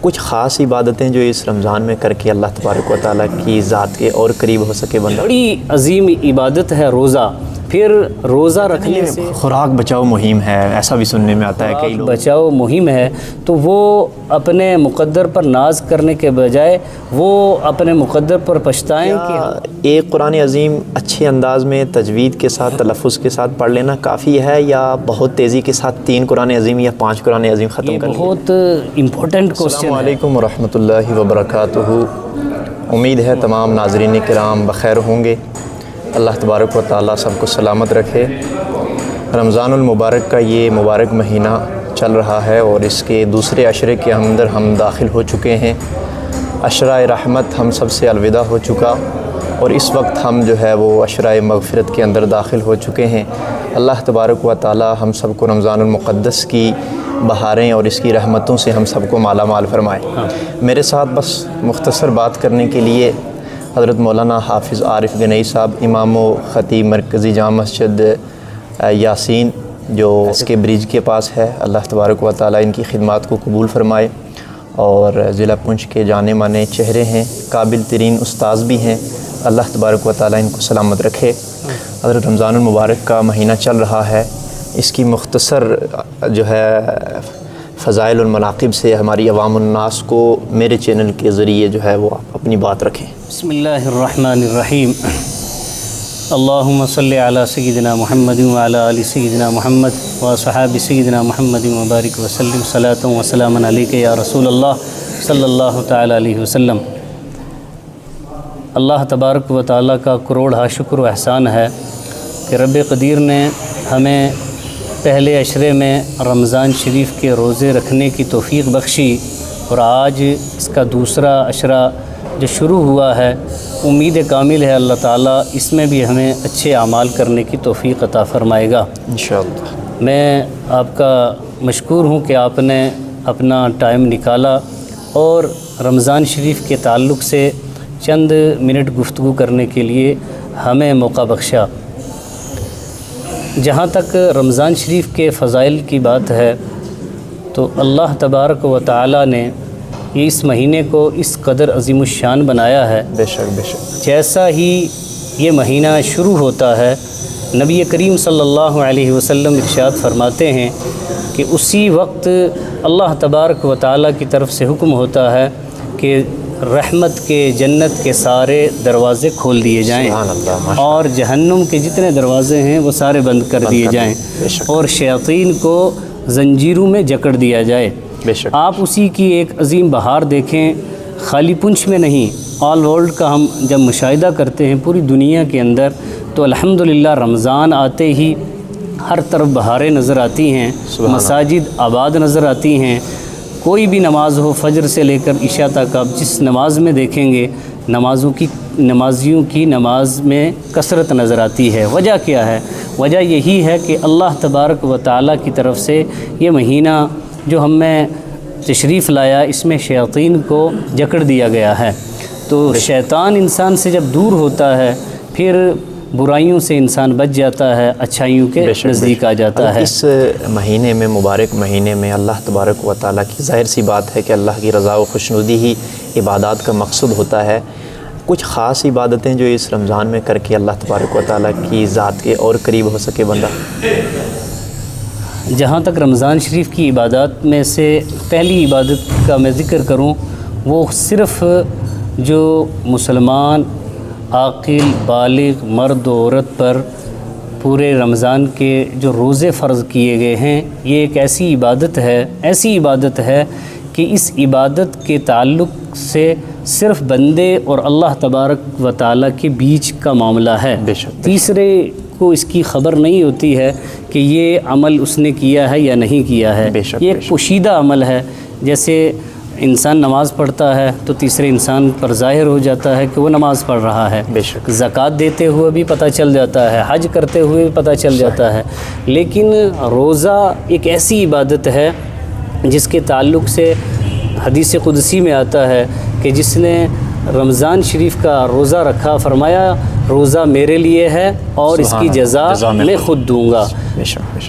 کچھ خاص عبادتیں جو اس رمضان میں کر کے اللہ تبارک و تعالیٰ کی ذات کے اور قریب ہو سکے بندہ؟ بڑی عظیم عبادت ہے روزہ. پھر روزہ رکھنے سے خوراک بچاؤ مہم ہے، ایسا بھی سننے میں آتا ہے کئی لوگ. بچاؤ مہم ہے تو وہ اپنے مقدر پر ناز کرنے کے بجائے وہ اپنے مقدر پر پچھتائیں کہ ایک قرآن عظیم اچھے انداز میں تجوید کے ساتھ تلفظ کے ساتھ پڑھ لینا کافی ہے، یا بہت تیزی کے ساتھ 3 قرآن عظیم یا 5 قرآن عظیم ختم یہ کر لیں؟ بہت امپورٹنٹ کوسچن السلام ہے. علیکم ورحمۃ اللہ وبرکاتہ. امید ہے تمام ناظرین کرام بخیر ہوں گے. اللہ تبارک و تعالیٰ سب کو سلامت رکھے. رمضان المبارک کا یہ مبارک مہینہ چل رہا ہے اور اس کے دوسرے عشرے کے اندر ہم داخل ہو چکے ہیں. عشرہ رحمت ہم سب سے الوداع ہو چکا اور اس وقت ہم جو ہے وہ عشرہ مغفرت کے اندر داخل ہو چکے ہیں. اللہ تبارک و تعالیٰ ہم سب کو رمضان المقدس کی بہاریں اور اس کی رحمتوں سے ہم سب کو مالا مال فرمائے. میرے ساتھ بس مختصر بات کرنے کے لیے حضرت مولانا حافظ عارف گنئی صاحب، امام و خطیب مرکزی جامع مسجد یاسین جو اس کے برج کے پاس ہے. اللہ تبارک و تعالیٰ ان کی خدمات کو قبول فرمائے اور ضلع پنچ کے جانے مانے چہرے ہیں، قابل ترین استاذ بھی ہیں. اللہ تبارک و تعالیٰ ان کو سلامت رکھے. حضرت رمضان المبارک کا مہینہ چل رہا ہے، اس کی مختصر جو ہے فضائل المناقب سے ہماری عوام الناس کو میرے چینل کے ذریعے جو ہے وہ اپنی بات رکھیں. بسم اللہ الرحمن الرحیم. اللہم صلی علی سیدنا محمد وعلی آل سیدنا محمد وصحاب سیدنا محمد وبارک وسلم. صلاۃ و سلام علیک یا رسول اللہ صلی اللہ تعالی علیہ وسلم. اللہ تبارک و تعالیٰ کا کروڑ شکر و احسان ہے کہ رب قدیر نے ہمیں پہلے عشرے میں رمضان شریف کے روزے رکھنے کی توفیق بخشی اور آج اس کا دوسرا عشرہ جو شروع ہوا ہے. امید کامل ہے اللہ تعالیٰ اس میں بھی ہمیں اچھے اعمال کرنے کی توفیق عطا فرمائے گا انشاءاللہ. میں آپ کا مشکور ہوں کہ آپ نے اپنا ٹائم نکالا اور رمضان شریف کے تعلق سے چند منٹ گفتگو کرنے کے لیے ہمیں موقع بخشا. جہاں تک رمضان شریف کے فضائل کی بات ہے تو اللہ تبارک و تعالیٰ نے اس مہینے کو اس قدر عظیم الشان بنایا ہے. بے شک بے شک. جیسا ہی یہ مہینہ شروع ہوتا ہے نبی کریم صلی اللہ علیہ وسلم ارشاد فرماتے ہیں کہ اسی وقت اللہ تبارک و تعالیٰ کی طرف سے حکم ہوتا ہے کہ رحمت کے جنت کے سارے دروازے کھول دیے جائیں اور جہنم کے جتنے دروازے ہیں وہ سارے بند کر دیے جائیں اور شیاطین کو زنجیروں میں جکڑ دیا جائے. آپ اسی کی ایک عظیم بہار دیکھیں، خالی پنچ میں نہیں، آل ورلڈ کا ہم جب مشاہدہ کرتے ہیں پوری دنیا کے اندر تو الحمدللہ رمضان آتے ہی ہر طرف بہاریں نظر آتی ہیں، مساجد آباد نظر آتی ہیں. کوئی بھی نماز ہو فجر سے لے کر عشاء تک آپ جس نماز میں دیکھیں گے نمازیوں کی نماز میں کثرت نظر آتی ہے. وجہ کیا ہے؟ وجہ یہی ہے کہ اللہ تبارک و تعالیٰ کی طرف سے یہ مہینہ جو ہم میں تشریف لایا اس میں شیاطین کو جکڑ دیا گیا ہے. تو شیطان انسان سے جب دور ہوتا ہے پھر برائیوں سے انسان بچ جاتا ہے، اچھائیوں کے نزدیک آ جاتا ہے. اس مہینے میں مبارک مہینے میں اللہ تبارک و تعالیٰ کی ظاہر سی بات ہے کہ اللہ کی رضا و خوشنودی ہی عبادات کا مقصد ہوتا ہے. کچھ خاص عبادتیں جو اس رمضان میں کر کے اللہ تبارک و تعالیٰ کی ذات کے اور قریب ہو سکے بندہ. جہاں تک رمضان شریف کی عبادات میں سے پہلی عبادت کا میں ذکر کروں وہ صرف جو مسلمان عاقل بالغ مرد و عورت پر پورے رمضان کے جو روزے فرض کیے گئے ہیں یہ ایک ایسی عبادت ہے کہ اس عبادت کے تعلق سے صرف بندے اور اللہ تبارک و تعالیٰ کے بیچ کا معاملہ ہے. تیسرے کو اس کی خبر نہیں ہوتی ہے کہ یہ عمل اس نے کیا ہے یا نہیں کیا ہے. یہ ایک پوشیدہ عمل ہے. جیسے انسان نماز پڑھتا ہے تو تیسرے انسان پر ظاہر ہو جاتا ہے کہ وہ نماز پڑھ رہا ہے. زکوٰۃ دیتے ہوئے بھی پتہ چل جاتا ہے، حج کرتے ہوئے بھی پتہ چل جاتا ہے. لیکن روزہ ایک ایسی عبادت ہے جس کے تعلق سے حدیث قدسی میں آتا ہے کہ جس نے رمضان شریف کا روزہ رکھا فرمایا روزہ میرے لیے ہے اور اس کی جزا میں خود دوں گا،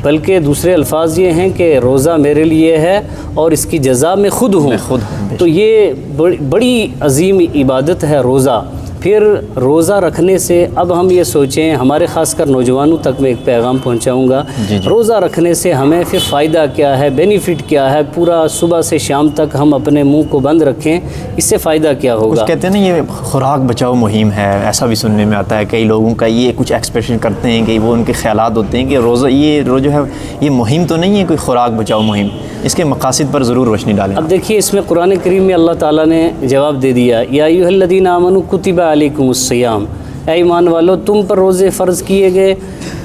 بلکہ دوسرے الفاظ یہ ہیں کہ روزہ میرے لیے ہے اور اس کی جزا میں خود ہوں۔ تو یہ بڑی عظیم عبادت ہے روزہ۔ پھر روزہ رکھنے سے اب ہم یہ سوچیں، ہمارے خاص کر نوجوانوں تک میں ایک پیغام پہنچاؤں گا، روزہ رکھنے سے ہمیں پھر فائدہ کیا ہے، بینیفٹ کیا ہے؟ پورا صبح سے شام تک ہم اپنے منہ کو بند رکھیں، اس سے فائدہ کیا ہوگا؟ کہتے ہیں نا یہ خوراک بچاؤ مہم ہے، ایسا بھی سننے میں آتا ہے کئی لوگوں کا، یہ کچھ ایکسپریشن کرتے ہیں کہ وہ ان کے خیالات ہوتے ہیں کہ روزہ یہ جو ہے یہ مہم تو نہیں ہے کوئی خوراک بچاؤ مہم، اس کے مقاصد پر ضرور روشنی ڈالیں۔ اب دیکھیے اس میں قرآن کریم میں اللہ تعالیٰ نے جواب دے دیا، یا ایھا الذین آمنوا کتب علیکم الصیام، اے ایمان والو تم پر روزے فرض کیے گئے،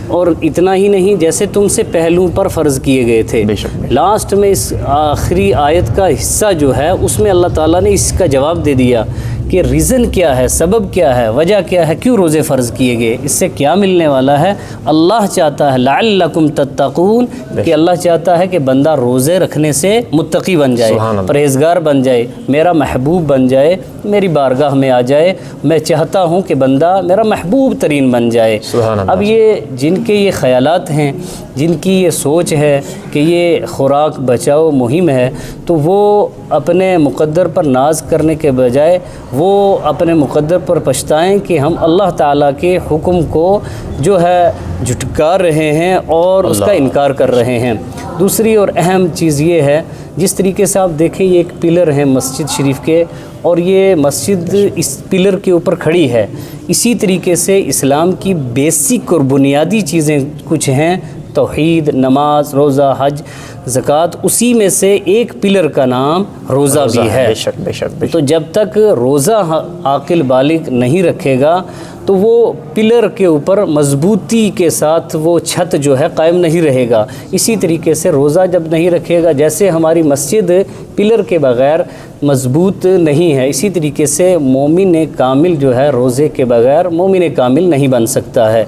اور اتنا ہی نہیں جیسے تم سے پہلوں پر فرض کیے گئے تھے۔ لاسٹ میں اس آخری آیت کا حصہ جو ہے اس میں اللہ تعالیٰ نے اس کا جواب دے دیا کہ ریزن کیا ہے، سبب کیا ہے، وجہ کیا ہے، کیوں روزے فرض کیے گئے، اس سے کیا ملنے والا ہے۔ اللہ چاہتا ہے لعلکم تتقون، کہ اللہ چاہتا ہے کہ بندہ روزے رکھنے سے متقی بن جائے، پرہیزگار بن جائے، میرا محبوب بن جائے، میری بارگاہ میں آ جائے۔ میں چاہتا ہوں کہ بندہ میرا محبوب ترین بن جائے۔ اب یہ جن کے یہ خیالات ہیں، جن کی یہ سوچ ہے کہ یہ خوراک بچاؤ مہم ہے، تو وہ اپنے مقدر پر ناز کرنے کے بجائے وہ اپنے مقدر پر پچھتائیں کہ ہم اللہ تعالیٰ کے حکم کو جو ہے جھٹکار رہے ہیں اور اس کا انکار کر رہے ہیں۔ دوسری اور اہم چیز یہ ہے، جس طریقے سے آپ دیکھیں یہ ایک پلر ہے مسجد شریف کے، اور یہ مسجد اس پلر کے اوپر کھڑی ہے، اسی طریقے سے اسلام کی بیسک اور بنیادی چیزیں کچھ ہیں، توحید، نماز، روزہ، حج، زکوٰۃ، اسی میں سے ایک پلر کا نام روزہ بھی ہے۔ بے شک۔ تو جب تک روزہ عاقل بالغ نہیں رکھے گا تو وہ پلر کے اوپر مضبوطی کے ساتھ وہ چھت جو ہے قائم نہیں رہے گا۔ اسی طریقے سے روزہ جب نہیں رکھے گا، جیسے ہماری مسجد پلر کے بغیر مضبوط نہیں ہے، اسی طریقے سے مومن کامل جو ہے روزے کے بغیر مومن کامل نہیں بن سکتا ہے۔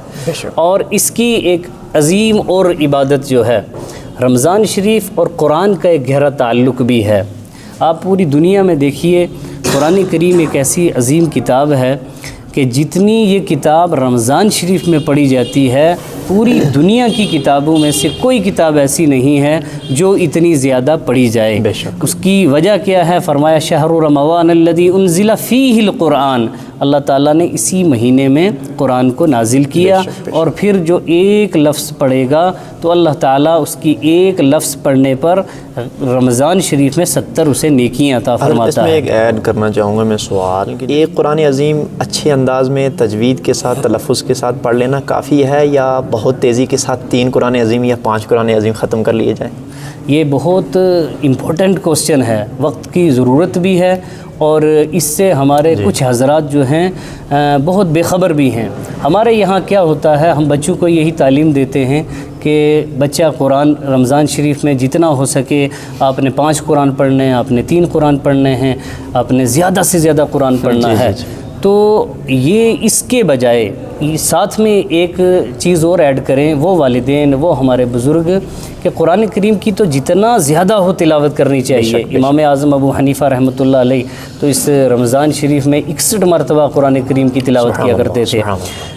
اور اس کی ایک عظیم اور عبادت جو ہے رمضان شریف اور قرآن کا ایک گہرا تعلق بھی ہے۔ آپ پوری دنیا میں دیکھیے، قرآن کریم ایک ایسی عظیم کتاب ہے کہ جتنی یہ کتاب رمضان شریف میں پڑھی جاتی ہے، پوری دنیا کی کتابوں میں سے کوئی کتاب ایسی نہیں ہے جو اتنی زیادہ پڑھی جائے۔ اس کی وجہ کیا ہے؟ فرمایا شہر رمضان الذی انزل فیہ القرآن، اللہ تعالیٰ نے اسی مہینے میں قرآن کو نازل کیا، اور پھر جو ایک لفظ پڑھے گا تو اللہ تعالیٰ اس کی ایک لفظ پڑھنے پر رمضان شریف میں 70 اسے نیکیاں عطا فرماتا ہے۔ اس میں ایک ایڈ کرنا چاہوں گا میں سوال، کہ ایک قرآن عظیم اچھے انداز میں تجوید کے ساتھ تلفظ کے ساتھ پڑھ لینا کافی ہے، یا بہت تیزی کے ساتھ 3 قرآن عظیم یا 5 قرآن عظیم ختم کر لیے جائیں؟ یہ بہت امپورٹنٹ کوسچن ہے، وقت کی ضرورت بھی ہے، اور اس سے ہمارے کچھ حضرات جو ہیں بہت بے خبر بھی ہیں۔ ہمارے یہاں کیا ہوتا ہے، ہم بچوں کو یہی تعلیم دیتے ہیں کہ بچہ قرآن رمضان شریف میں جتنا ہو سکے آپ نے 5 قرآن پڑھنے ہیں، آپ نے 3 قرآن پڑھنے ہیں، آپ نے زیادہ سے زیادہ قرآن پڑھنا ہے۔ تو یہ اس کے بجائے ساتھ میں ایک چیز اور ایڈ کریں، وہ والدین، وہ ہمارے بزرگ، کہ قرآن کریم کی تو جتنا زیادہ ہو تلاوت کرنی چاہیے۔ امام اعظم ابو حنیفہ رحمۃ اللہ علیہ تو اس رمضان شریف میں 61 مرتبہ قرآن کریم کی تلاوت کیا کرتے تھے۔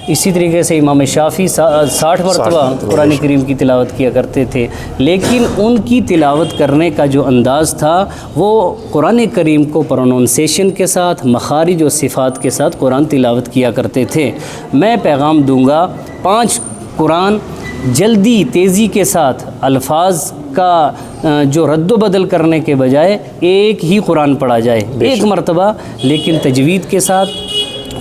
اسی طریقے سے امام شافعی 60 مرتبہ قرآن کریم کی تلاوت کیا کرتے تھے، لیکن ان کی تلاوت کرنے کا جو انداز تھا وہ قرآن کریم کو پروننسیشن کے ساتھ، مخارج و صفات کے ساتھ قرآن تلاوت کیا کرتے تھے۔ میں پیغام دوں گا 5 قرآن جلدی تیزی کے ساتھ الفاظ کا جو رد و بدل کرنے کے بجائے ایک ہی قرآن پڑھا جائے، ایک مرتبہ، لیکن تجوید کے ساتھ،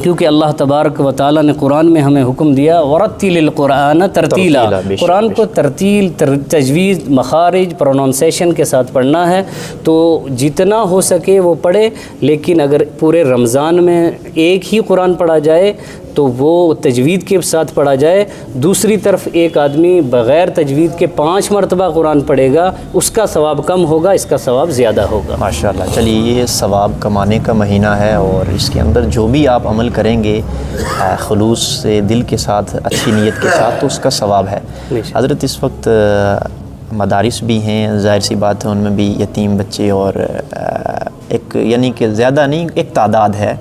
کیونکہ اللہ تبارک و تعالیٰ نے قرآن میں ہمیں حکم دیا وَرَتِّلِ الْقُرْآنَ تَرْتِیلًا، قرآن کو ترتیل، تجوید، مخارج، پروننسیشن کے ساتھ پڑھنا ہے۔ تو جتنا ہو سکے وہ پڑھے، لیکن اگر پورے رمضان میں ایک ہی قرآن پڑھا جائے تو وہ تجوید کے ساتھ پڑھا جائے۔ دوسری طرف ایک آدمی بغیر تجوید کے 5 مرتبہ قرآن پڑھے گا، اس کا ثواب کم ہوگا، اس کا ثواب زیادہ ہوگا۔ ماشاءاللہ۔ چلیے، یہ ثواب کمانے کا مہینہ ہے، اور اس کے اندر جو بھی آپ عمل کریں گے خلوص سے، دل کے ساتھ، اچھی نیت کے ساتھ، تو اس کا ثواب ہے۔ حضرت اس وقت مدارس بھی ہیں، ظاہر سی بات ہے ان میں بھی یتیم بچے، اور ایک یعنی کہ زیادہ نہیں، ایک تعداد ہے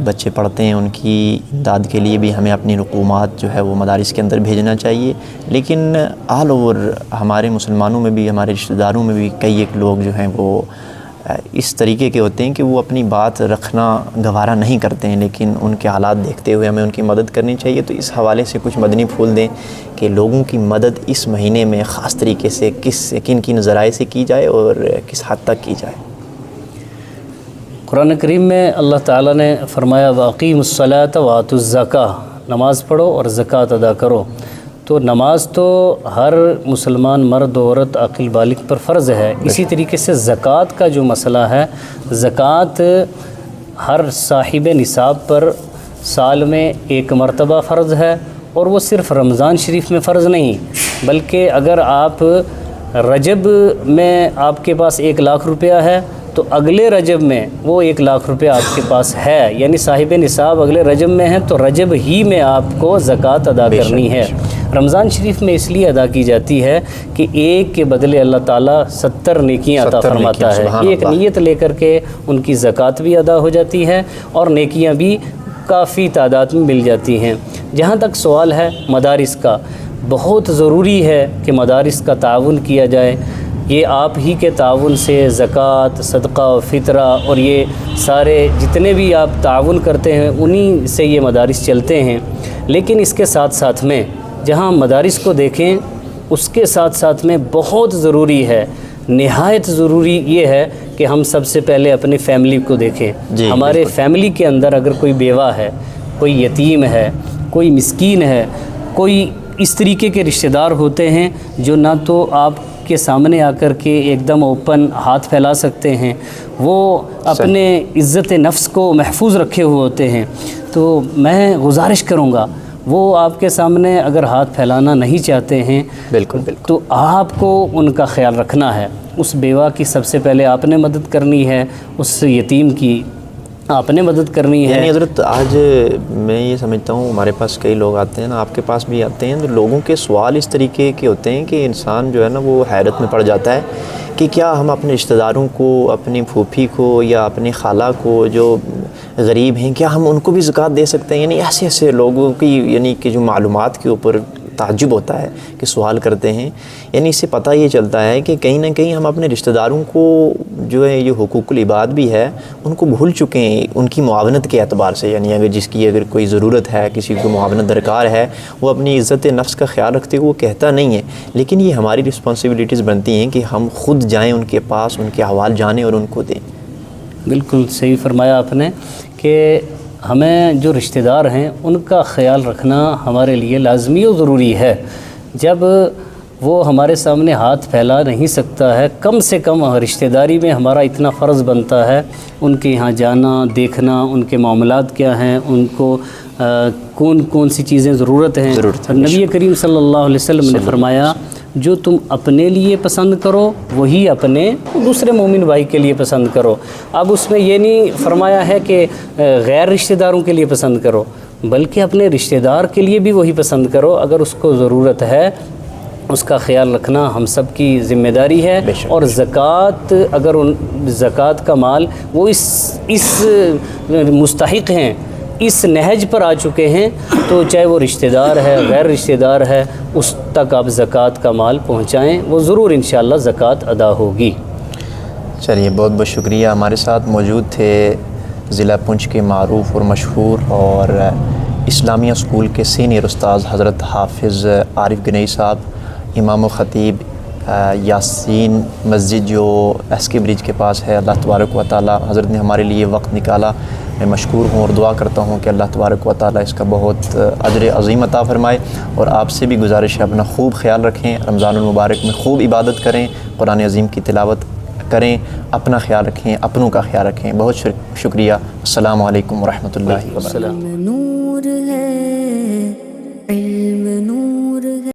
بچے پڑھتے ہیں ان کی امداد کے لیے بھی ہمیں اپنی رقومات جو ہے وہ مدارس کے اندر بھیجنا چاہیے. لیکن آل اوور ہمارے مسلمانوں میں بھی ہمارے رشتہ داروں میں بھی کئی ایک لوگ جو ہیں وہ اس طریقے کے ہوتے ہیں کہ وہ اپنی بات رکھنا گوارا نہیں کرتے ہیں، لیکن ان کے حالات دیکھتے ہوئے ہمیں ان کی مدد کرنی چاہیے. تو اس حوالے سے کچھ مدنی پھول دیں کہ لوگوں کی مدد اس مہینے میں خاص طریقے سے کن کن ذرائع سے کی جائے اور کس حد تک کی جائے. قرآن کریم میں اللہ تعالیٰ نے فرمایا وَأَقِيمُوا الصَّلَاةَ وَآتُوا الزَّكَاةَ، نماز پڑھو اور زکوٰۃ ادا کرو. تو نماز تو ہر مسلمان مرد و عورت عاقل بالغ پر فرض ہے. اسی طریقے سے زکوٰۃ کا جو مسئلہ ہے، زکوٰۃ ہر صاحب نصاب پر سال میں ایک مرتبہ فرض ہے، اور وہ صرف رمضان شریف میں فرض نہیں، بلکہ اگر آپ رجب میں آپ کے پاس 1,00,000 روپیہ ہے تو اگلے رجب میں وہ 1,00,000 روپیہ آپ کے پاس ہے، یعنی صاحب نصاب اگلے رجب میں ہے تو رجب ہی میں آپ کو زکوٰۃ ادا کرنی ہے. رمضان شریف میں اس لیے ادا کی جاتی ہے کہ ایک کے بدلے اللہ تعالیٰ 70 نیکیاں عطا فرماتا ہے. ایک نیت لے کر کے ان کی زکوٰۃ بھی ادا ہو جاتی ہے اور نیکیاں بھی کافی تعداد میں مل جاتی ہیں. جہاں تک سوال ہے مدارس کا، بہت ضروری ہے کہ مدارس کا تعاون کیا جائے. یہ آپ ہی کے تعاون سے زکوٰۃ، صدقہ و فطرہ اور یہ سارے جتنے بھی آپ تعاون کرتے ہیں انہی سے یہ مدارس چلتے ہیں. لیکن اس کے ساتھ ساتھ میں جہاں مدارس کو دیکھیں، اس کے ساتھ ساتھ میں بہت ضروری ہے، نہایت ضروری یہ ہے کہ ہم سب سے پہلے اپنی فیملی کو دیکھیں. ہمارے فیملی کے اندر اگر کوئی بیوہ ہے، کوئی یتیم ہے، کوئی مسکین ہے، کوئی اس طریقے کے رشتہ دار ہوتے ہیں جو نہ تو آپ کے سامنے آ کر کے ایک دم اوپن ہاتھ پھیلا سکتے ہیں، وہ اپنے عزت نفس کو محفوظ رکھے ہوئے ہوتے ہیں. تو میں گزارش کروں گا وہ آپ کے سامنے اگر ہاتھ پھیلانا نہیں چاہتے ہیں بالکل تو آپ کو ان کا خیال رکھنا ہے. اس بیوہ کی سب سے پہلے آپ نے مدد کرنی ہے، اس یتیم کی آپ نے مدد کرنی ہے. یعنی حضرت آج میں یہ سمجھتا ہوں ہمارے پاس کئی لوگ آتے ہیں نا، آپ کے پاس بھی آتے ہیں، تو لوگوں کے سوال اس طریقے کے ہوتے ہیں کہ انسان جو ہے نا وہ حیرت میں پڑ جاتا ہے کہ کیا ہم اپنے رشتہ داروں کو، اپنی پھوپھی کو یا اپنی خالہ کو جو غریب ہیں، کیا ہم ان کو بھی زکوٰۃ دے سکتے ہیں؟ یعنی ایسے لوگوں کی یعنی کہ جو معلومات کے اوپر تعجب ہوتا ہے کہ سوال کرتے ہیں. یعنی اس سے پتہ یہ چلتا ہے کہ کہیں نہ کہیں ہم اپنے رشتہ داروں کو جو ہے یہ حقوق العباد بھی ہے ان کو بھول چکے ہیں ان کی معاونت کے اعتبار سے. یعنی اگر کوئی ضرورت ہے، کسی کو معاونت درکار ہے، وہ اپنی عزت نفس کا خیال رکھتے ہوئے وہ کہتا نہیں ہے. لیکن یہ ہماری رسپانسبلٹیز بنتی ہیں کہ ہم خود جائیں ان کے پاس، ان کے احوال جانیں اور ان کو دیں. بالکل صحیح فرمایا آپ نے کہ ہمیں جو رشتہ دار ہیں ان کا خیال رکھنا ہمارے لیے لازمی و ضروری ہے. جب وہ ہمارے سامنے ہاتھ پھیلا نہیں سکتا ہے، کم سے کم رشتہ داری میں ہمارا اتنا فرض بنتا ہے ان کے یہاں جانا، دیکھنا ان کے معاملات کیا ہیں، ان کو کون سی چیزیں ضرورت ہیں. نبی کریم صلی اللہ علیہ وسلم نے فرمایا جو تم اپنے لیے پسند کرو وہی اپنے دوسرے مومن بھائی کے لیے پسند کرو. اب اس میں یہ نہیں فرمایا ہے کہ غیر رشتہ داروں کے لیے پسند کرو، بلکہ اپنے رشتہ دار کے لیے بھی وہی پسند کرو اگر اس کو ضرورت ہے. اس کا خیال رکھنا ہم سب کی ذمہ داری ہے. اور زکوٰۃ، اگر زکوٰۃ کا مال وہ اس مستحق ہیں، اس نہج پر آ چکے ہیں، تو چاہے وہ رشتہ دار ہے، غیر رشتہ دار ہے، اس تک آپ زکوٰۃ کا مال پہنچائیں، وہ ضرور انشاءاللہ زکوٰۃ ادا ہوگی. چلیے بہت بہت شکریہ. ہمارے ساتھ موجود تھے ضلع پنچ کے معروف اور مشہور اور اسلامیہ اسکول کے سینئر استاذ حضرت حافظ عارف گنئی صاحب، امام و خطیب یاسین مسجد جو ایس کے برج کے پاس ہے. اللہ تبارک و تعالی حضرت نے ہمارے لیے وقت نکالا، میں مشکور ہوں اور دعا کرتا ہوں کہ اللہ تبارک و تعالی اس کا بہت اجر عظیم عطا فرمائے. اور آپ سے بھی گزارش ہے اپنا خوب خیال رکھیں، رمضان المبارک میں خوب عبادت کریں، قرآن عظیم کی تلاوت کریں، اپنا خیال رکھیں، اپنوں کا خیال رکھیں. بہت شکریہ. السلام علیکم ورحمۃ اللہ وبرکاتہ.